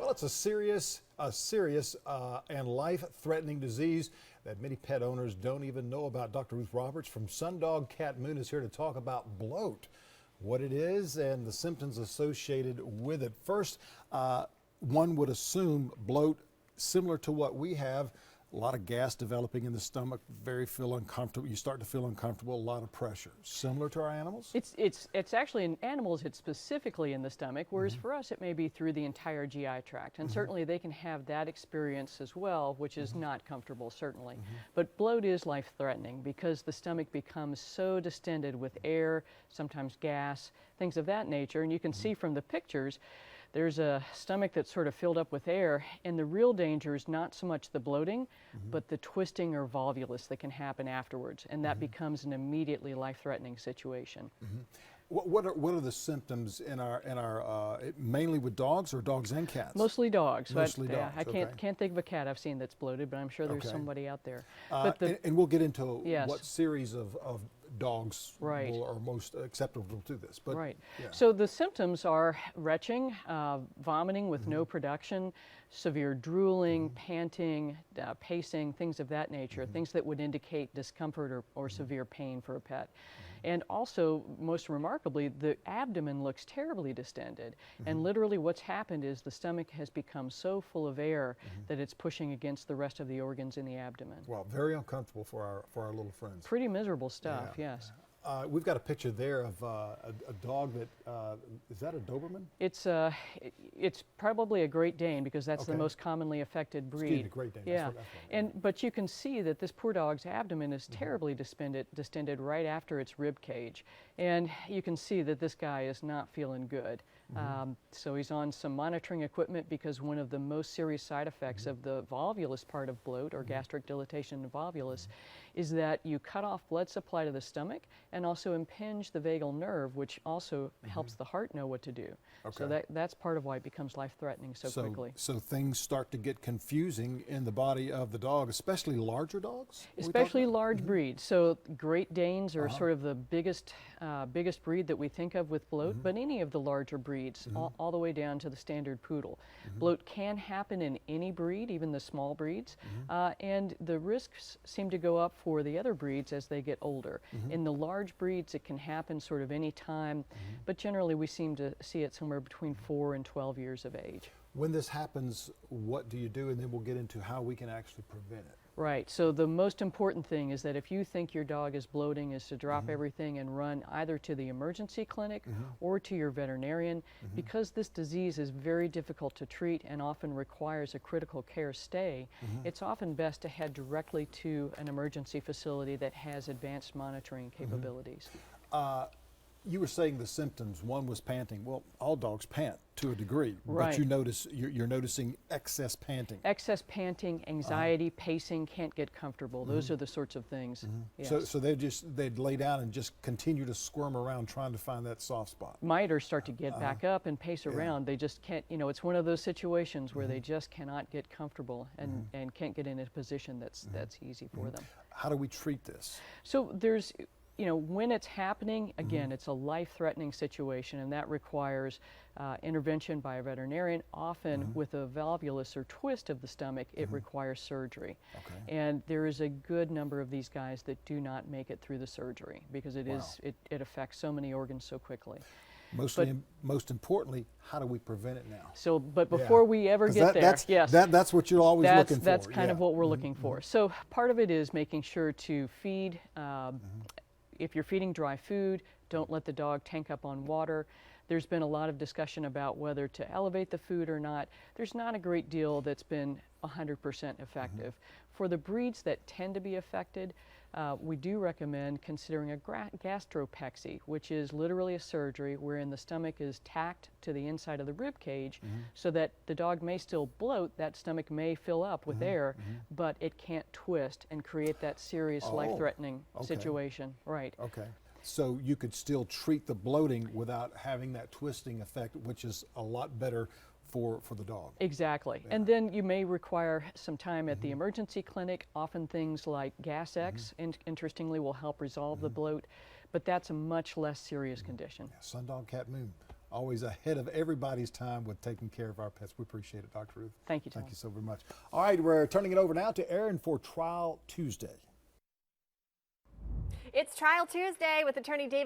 Well, it's a serious and life-threatening disease that many pet owners don't even know about. Dr. Ruth Roberts from Sundog Cat Moon is here to talk about bloat, what it is, and the symptoms associated with it. First, one would assume bloat, similar to what we have, a lot of gas developing in the stomach, feel uncomfortable. You start to feel uncomfortable, a lot of pressure. Similar to our animals? It's actually in animals, it's specifically in the stomach, whereas for us it may be through the entire GI tract. And certainly they can have that experience as well, which is not comfortable, certainly. But bloat is life-threatening because the stomach becomes so distended with air, sometimes gas, things of that nature. And you can see from the pictures, there's a stomach that's sort of filled up with air, and the real danger is not so much the bloating, but the twisting or volvulus that can happen afterwards, and that becomes an immediately life-threatening situation. What are the symptoms in our mainly with dogs or dogs and cats? Mostly dogs. Mostly but, dogs. I can't think of a cat I've seen that's bloated, but I'm sure there's somebody out there. And we'll get into Yes. what series of dogs Right. are most acceptable to this. But, Right. yeah. So the symptoms are retching, vomiting with no production, severe drooling, panting, pacing, things of that nature, things that would indicate discomfort or severe pain for a pet. And also, most remarkably, the abdomen looks terribly distended. And literally what's happened is the stomach has become so full of air that it's pushing against the rest of the organs in the abdomen. Well, very uncomfortable for our little friends. Pretty miserable stuff, Yeah. yes. We've got a picture there of a dog that, is that a Doberman? It's probably a Great Dane because that's the Okay. most commonly affected breed. Excuse me, Great Dane. Yeah, That's what but you can see that this poor dog's abdomen is terribly distended right after its rib cage, and you can see that this guy is not feeling good. So he's on some monitoring equipment because one of the most serious side effects of the volvulus part of bloat or gastric dilatation of volvulus is that you cut off blood supply to the stomach and also impinge the vagal nerve, which also helps the heart know what to do. So Okay. that's part of why it becomes life-threatening so quickly. So things start to get confusing in the body of the dog, especially larger dogs? Especially large breeds. So Great Danes are sort of the biggest breed that we think of with bloat, but any of the larger breeds, all the way down to the standard poodle. Bloat can happen in any breed, even the small breeds, and the risks seem to go up for the other breeds as they get older. In the large breeds, it can happen sort of any time, but generally we seem to see it somewhere between 4 and 12 years of age. When this happens, what do you do? And then we'll get into how we can actually prevent it. Right, so the most important thing is that if you think your dog is bloating is to drop everything and run either to the emergency clinic or to your veterinarian. Because this disease is very difficult to treat and often requires a critical care stay, it's often best to head directly to an emergency facility that has advanced monitoring capabilities. You were saying the symptoms. One was panting. Well, all dogs pant to a degree, Right. but you're noticing excess panting. Excess panting, anxiety, pacing, can't get comfortable. Those are the sorts of things. Yes. So they'd lay down and just continue to squirm around trying to find that soft spot. Might or start to get back up and pace around. They just can't, it's one of those situations where they just cannot get comfortable and can't get in a position that's easy for them. How do we treat this? So there's, when it's happening, again, it's a life-threatening situation, and that requires intervention by a veterinarian. Often with a volvulus or twist of the stomach, it requires surgery. Okay. And there is a good number of these guys that do not make it through the surgery because it affects so many organs so quickly. Most importantly, how do we prevent it now? So, but before we ever get there, yes. That's what you're always looking for. That's kind of what we're looking for. So part of it is making sure to feed, if you're feeding dry food, don't let the dog tank up on water. There's been a lot of discussion about whether to elevate the food or not. There's not a great deal that's been 100% effective. For the breeds that tend to be affected, we do recommend considering a gastropexy, which is literally a surgery wherein the stomach is tacked to the inside of the rib cage so that the dog may still bloat, that stomach may fill up with air, but it can't twist and create that serious life-threatening situation. Right. Okay. So you could still treat the bloating without having that twisting effect, which is a lot better for the dog. Exactly. Yeah. And then you may require some time at the emergency clinic. Often things like Gas X, interestingly, will help resolve the bloat, but that's a much less serious condition. Yeah, Sundog Cat Moon. always ahead of everybody's time with taking care of our pets. We appreciate it, Dr. Ruth. Thank you, Tom. Thank you so very much. All right, we're turning it over now to Erin for Trial Tuesday. It's Trial Tuesday with attorney David